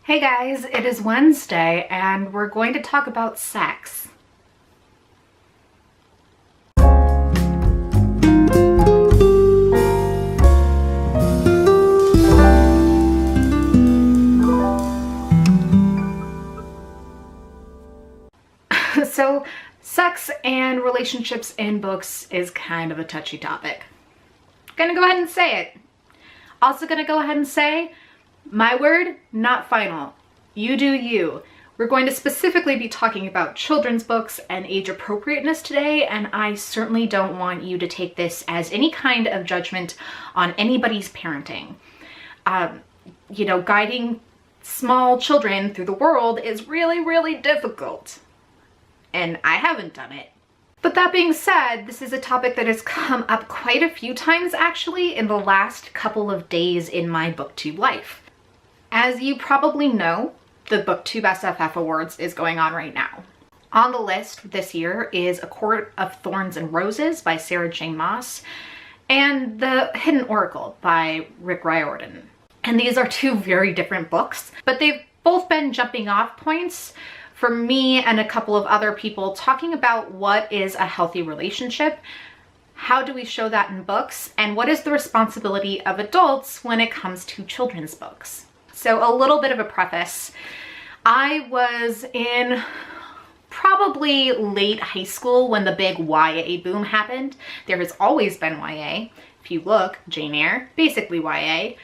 Hey guys, it is Wednesday and we're going to talk about sex. So, sex and relationships in books is kind of a touchy topic. Gonna go ahead and say it. Also gonna go ahead and say, my word, not final. You do you. We're going to specifically be talking about children's books and age appropriateness today, and I certainly don't want you to take this as any kind of judgment on anybody's parenting. Guiding small children through the world is really, really difficult. And I haven't done it. But that being said, this is a topic that has come up quite a few times actually in the last couple of days in my BookTube life. As you probably know, the BookTube SFF Awards is going on right now. On the list this year is A Court of Thorns and Roses by Sarah J. Maas and The Hidden Oracle by Rick Riordan. And these are two very different books, but they've both been jumping off points for me and a couple of other people talking about what is a healthy relationship, how do we show that in books, and what is the responsibility of adults when it comes to children's books. So a little bit of a preface. I was in probably late high school when the big YA boom happened. There has always been YA. If you look, Jane Eyre, basically YA.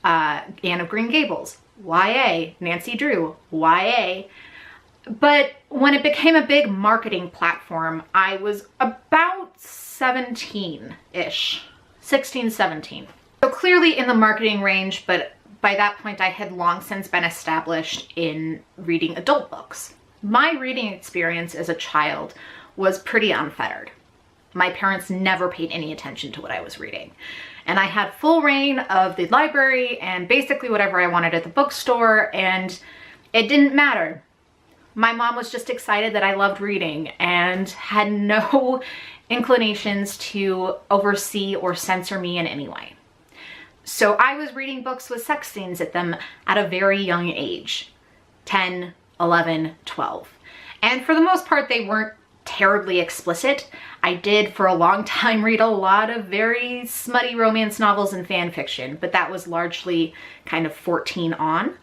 Anne of Green Gables, YA. Nancy Drew, YA. But when it became a big marketing platform, I was about 17-ish, 16, 17. So clearly in the marketing range, but by that point I had long since been established in reading adult books. My reading experience as a child was pretty unfettered. My parents never paid any attention to what I was reading. And I had full reign of the library and basically whatever I wanted at the bookstore, and it didn't matter. My mom was just excited that I loved reading and had no inclinations to oversee or censor me in any way. So I was reading books with sex scenes at them at a very young age, 10, 11, 12. And for the most part, they weren't terribly explicit. I did for a long time read a lot of very smutty romance novels and fan fiction, but that was largely kind of 14 on.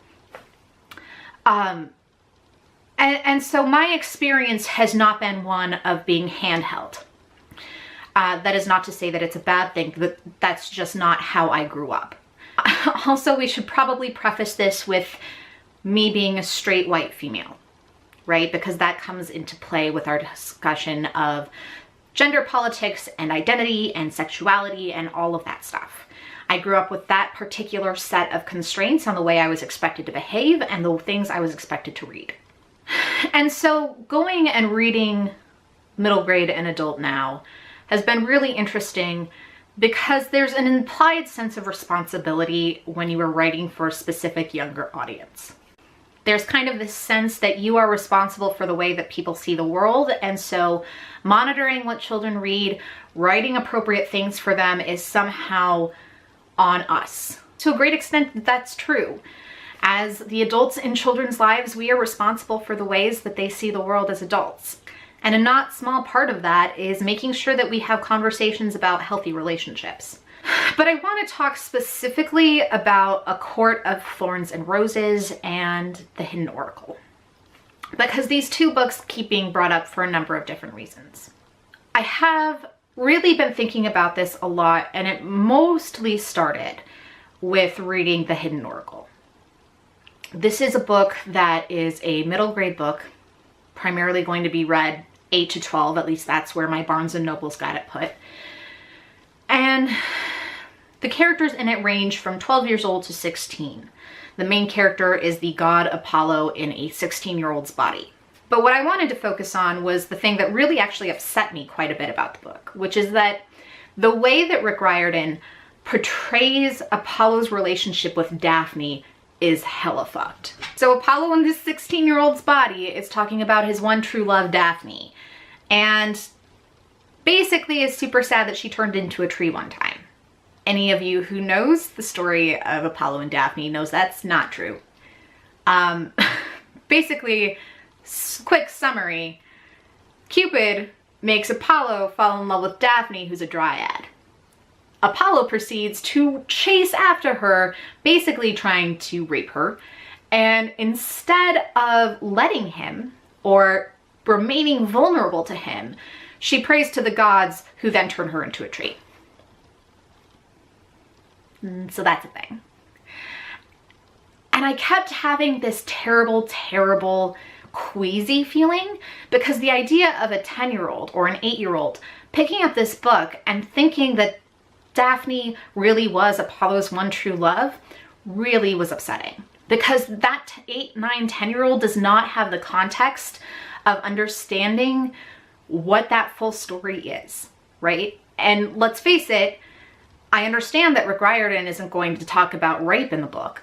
And so my experience has not been one of being handheld. That is not to say that it's a bad thing, but that's just not how I grew up. Also, we should probably preface this with me being a straight white female, right? Because that comes into play with our discussion of gender politics and identity and sexuality and all of that stuff. I grew up with that particular set of constraints on the way I was expected to behave and the things I was expected to read. And so going and reading middle grade and adult now has been really interesting because there's an implied sense of responsibility when you are writing for a specific younger audience. There's kind of this sense that you are responsible for the way that people see the world, and so monitoring what children read, writing appropriate things for them is somehow on us. To a great extent, that's true. As the adults in children's lives, we are responsible for the ways that they see the world as adults. And a not small part of that is making sure that we have conversations about healthy relationships. But I want to talk specifically about A Court of Thorns and Roses and The Hidden Oracle, because these two books keep being brought up for a number of different reasons. I have really been thinking about this a lot, and it mostly started with reading The Hidden Oracle. This is a book that is a middle grade book, primarily going to be read 8 to 12, at least that's where my Barnes & Noble's got it put. And the characters in it range from 12 years old to 16. The main character is the god Apollo in a 16-year-old's body. But what I wanted to focus on was the thing that really actually upset me quite a bit about the book, which is that the way that Rick Riordan portrays Apollo's relationship with Daphne is hella fucked. So Apollo in this 16-year-old's body is talking about his one true love, Daphne, and basically is super sad that she turned into a tree one time. Any of you who knows the story of Apollo and Daphne knows that's not true. Um, basically, quick summary, Cupid makes Apollo fall in love with Daphne, who's a dryad. Apollo proceeds to chase after her, basically trying to rape her. And instead of letting him or remaining vulnerable to him, she prays to the gods, who then turn her into a tree. So that's a thing. And I kept having this terrible, terrible, queasy feeling, because the idea of a 10-year-old or an 8-year-old picking up this book and thinking that Daphne really was Apollo's one true love really was upsetting. Because that 8, 9, 10-year-old does not have the context of understanding what that full story is, right? And let's face it, I understand that Rick Riordan isn't going to talk about rape in the book,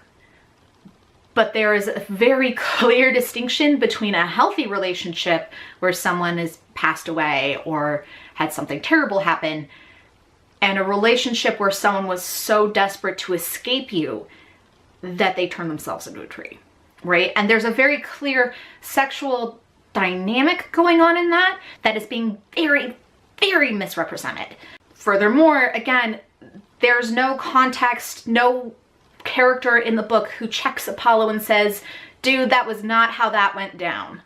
but there is a very clear distinction between a healthy relationship where someone has passed away or had something terrible happen, and a relationship where someone was so desperate to escape you that they turn themselves into a tree, right? And there's a very clear sexual dynamic going on in that is being very, very misrepresented. Furthermore, again, there's no context, no character in the book who checks Apollo and says, dude, that was not how that went down.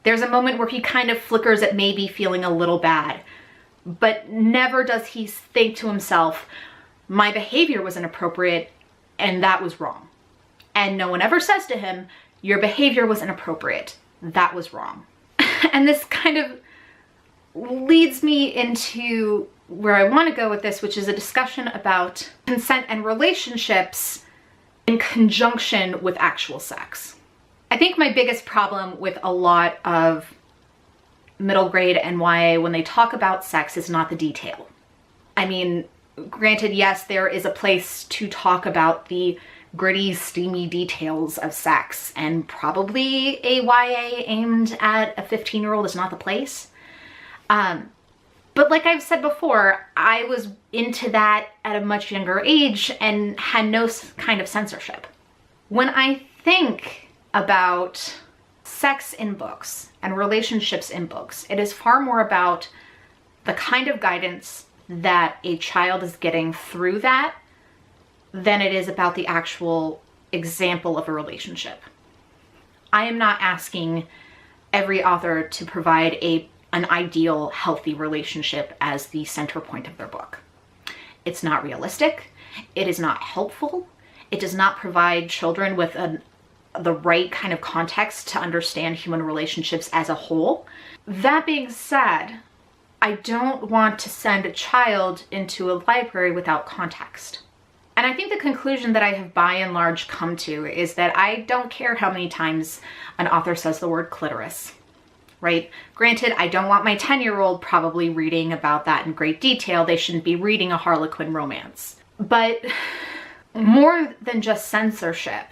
There's a moment where he kind of flickers at maybe feeling a little bad, but never does he think to himself, my behavior was inappropriate and that was wrong. And no one ever says to him, your behavior was inappropriate, that was wrong. And this kind of leads me into where I want to go with this, which is a discussion about consent and relationships in conjunction with actual sex. I think my biggest problem with a lot of middle grade and YA when they talk about sex is not the detail. I mean, granted, yes, there is a place to talk about the gritty, steamy details of sex, and probably a YA aimed at a 15-year-old is not the place. But like I've said before, I was into that at a much younger age and had no kind of censorship. When I think about sex in books and relationships in books, it is far more about the kind of guidance that a child is getting through that than it is about the actual example of a relationship. I am not asking every author to provide an ideal, healthy relationship as the center point of their book. It's not realistic. It is not helpful. It does not provide children with the right kind of context to understand human relationships as a whole. That being said, I don't want to send a child into a library without context. And I think the conclusion that I have by and large come to is that I don't care how many times an author says the word clitoris, right? Granted, I don't want my 10-year-old probably reading about that in great detail. They shouldn't be reading a Harlequin romance. But more than just censorship,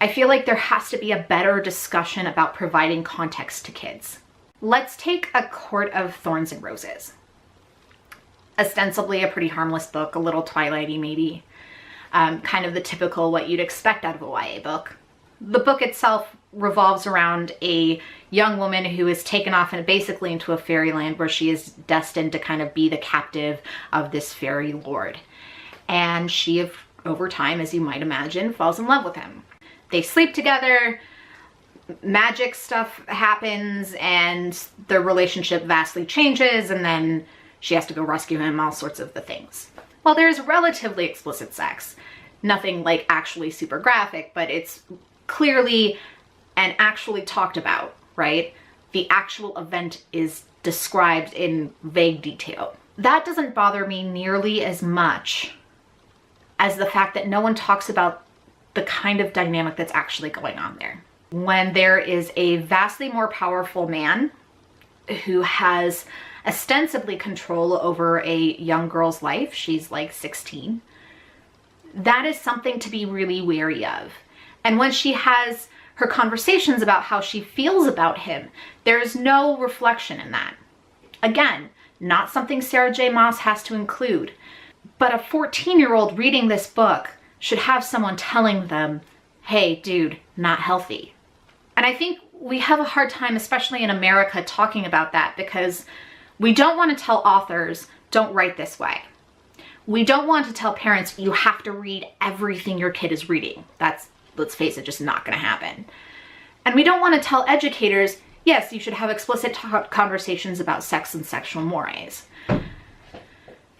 I feel like there has to be a better discussion about providing context to kids. Let's take A Court of Thorns and Roses. Ostensibly a pretty harmless book, a little Twilighty maybe, kind of the typical what you'd expect out of a YA book. The book itself revolves around a young woman who is taken off basically into a fairyland where she is destined to kind of be the captive of this fairy lord. And she, over time, as you might imagine, falls in love with him. They sleep together, magic stuff happens, and their relationship vastly changes, and then she has to go rescue him, all sorts of the things. Well, there's relatively explicit sex. Nothing like actually super graphic, but it's clearly and actually talked about, right? The actual event is described in vague detail. That doesn't bother me nearly as much as the fact that no one talks about the kind of dynamic that's actually going on there. When there is a vastly more powerful man who has ostensibly control over a young girl's life, she's like 16, that is something to be really wary of. And when she has her conversations about how she feels about him, there's no reflection in that. Again, not something Sarah J. Maas has to include, but a 14-year-old reading this book should have someone telling them, hey, dude, not healthy. And I think we have a hard time, especially in America, talking about that because we don't want to tell authors, don't write this way. We don't want to tell parents, you have to read everything your kid is reading. That's, let's face it, just not going to happen. And we don't want to tell educators, yes, you should have explicit conversations about sex and sexual mores.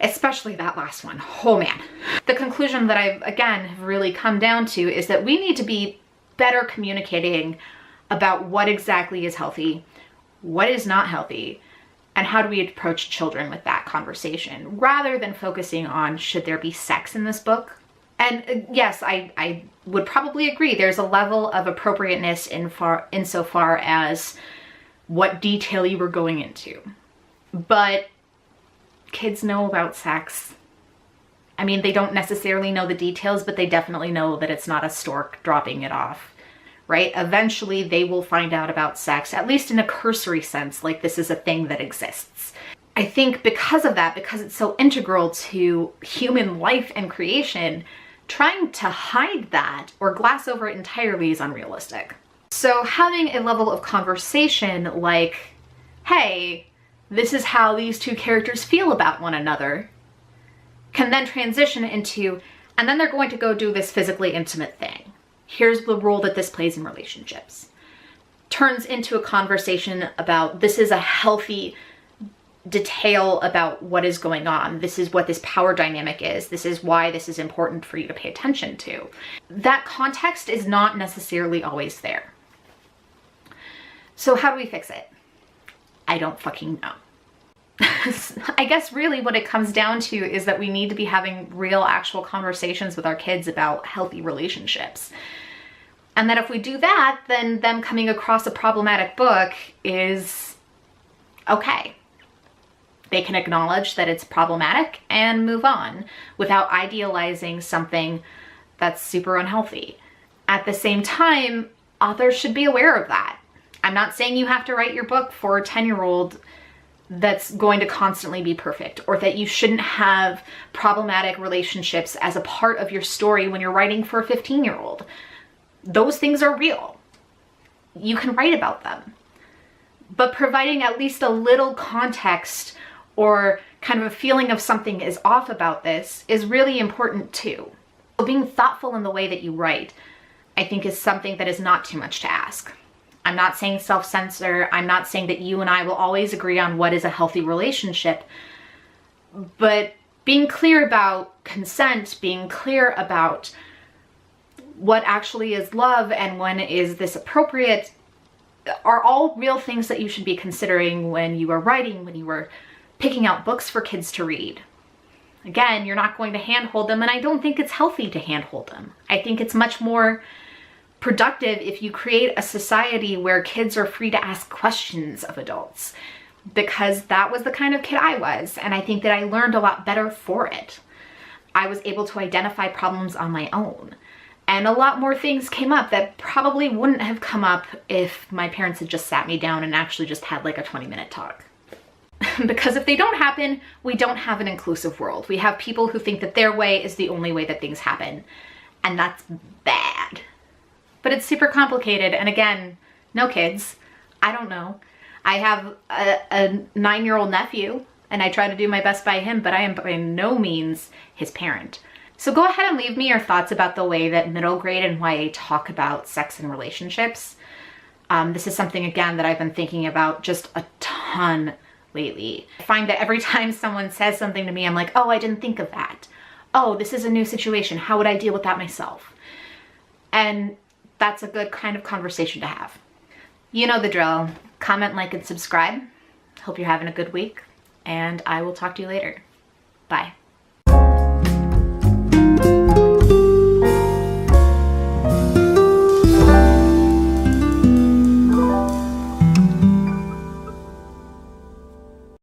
Especially that last one. Oh man. The conclusion that I've, again, have really come down to is that we need to be better communicating about what exactly is healthy, what is not healthy, and how do we approach children with that conversation, rather than focusing on should there be sex in this book. And yes, I would probably agree there's a level of appropriateness insofar as what detail you were going into. But kids know about sex. I mean, they don't necessarily know the details, but they definitely know that it's not a stork dropping it off, right? Eventually they will find out about sex, at least in a cursory sense, like this is a thing that exists. I think because of that, because it's so integral to human life and creation, trying to hide that or glass over it entirely is unrealistic. So having a level of conversation like, hey, this is how these two characters feel about one another, can then transition into, and then they're going to go do this physically intimate thing. Here's the role that this plays in relationships. Turns into a conversation about, this is a healthy detail about what is going on. This is what this power dynamic is. This is why this is important for you to pay attention to. That context is not necessarily always there. So how do we fix it? I don't fucking know. I guess really what it comes down to is that we need to be having real actual conversations with our kids about healthy relationships. And that if we do that, then them coming across a problematic book is okay. They can acknowledge that it's problematic and move on without idealizing something that's super unhealthy. At the same time, authors should be aware of that. I'm not saying you have to write your book for a 10-year-old that's going to constantly be perfect, or that you shouldn't have problematic relationships as a part of your story when you're writing for a 15-year-old. Those things are real. You can write about them. But providing at least a little context or kind of a feeling of something is off about this is really important too. So being thoughtful in the way that you write, I think, is something that is not too much to ask. I'm not saying self-censor. I'm not saying that you and I will always agree on what is a healthy relationship, but being clear about consent, being clear about what actually is love and when is this appropriate are all real things that you should be considering when you are writing, when you are picking out books for kids to read. Again, you're not going to handhold them, and I don't think it's healthy to handhold them. I think it's much more productive if you create a society where kids are free to ask questions of adults, because that was the kind of kid I was, and I think that I learned a lot better for it. I was able to identify problems on my own, and a lot more things came up that probably wouldn't have come up if my parents had just sat me down and actually just had like a 20-minute talk. Because if they don't happen, we don't have an inclusive world. We have people who think that their way is the only way that things happen, and that's bad. But it's super complicated, and again, no kids. I don't know. I have a 9-year-old nephew, and I try to do my best by him, but I am by no means his parent. So go ahead and leave me your thoughts about the way that middle grade and YA talk about sex and relationships. This is something, again, that I've been thinking about just a ton lately. I find that every time someone says something to me, I'm like, oh, I didn't think of that. Oh, this is a new situation. How would I deal with that myself? And that's a good kind of conversation to have. You know the drill. Comment, like, and subscribe. Hope you're having a good week, and I will talk to you later. Bye.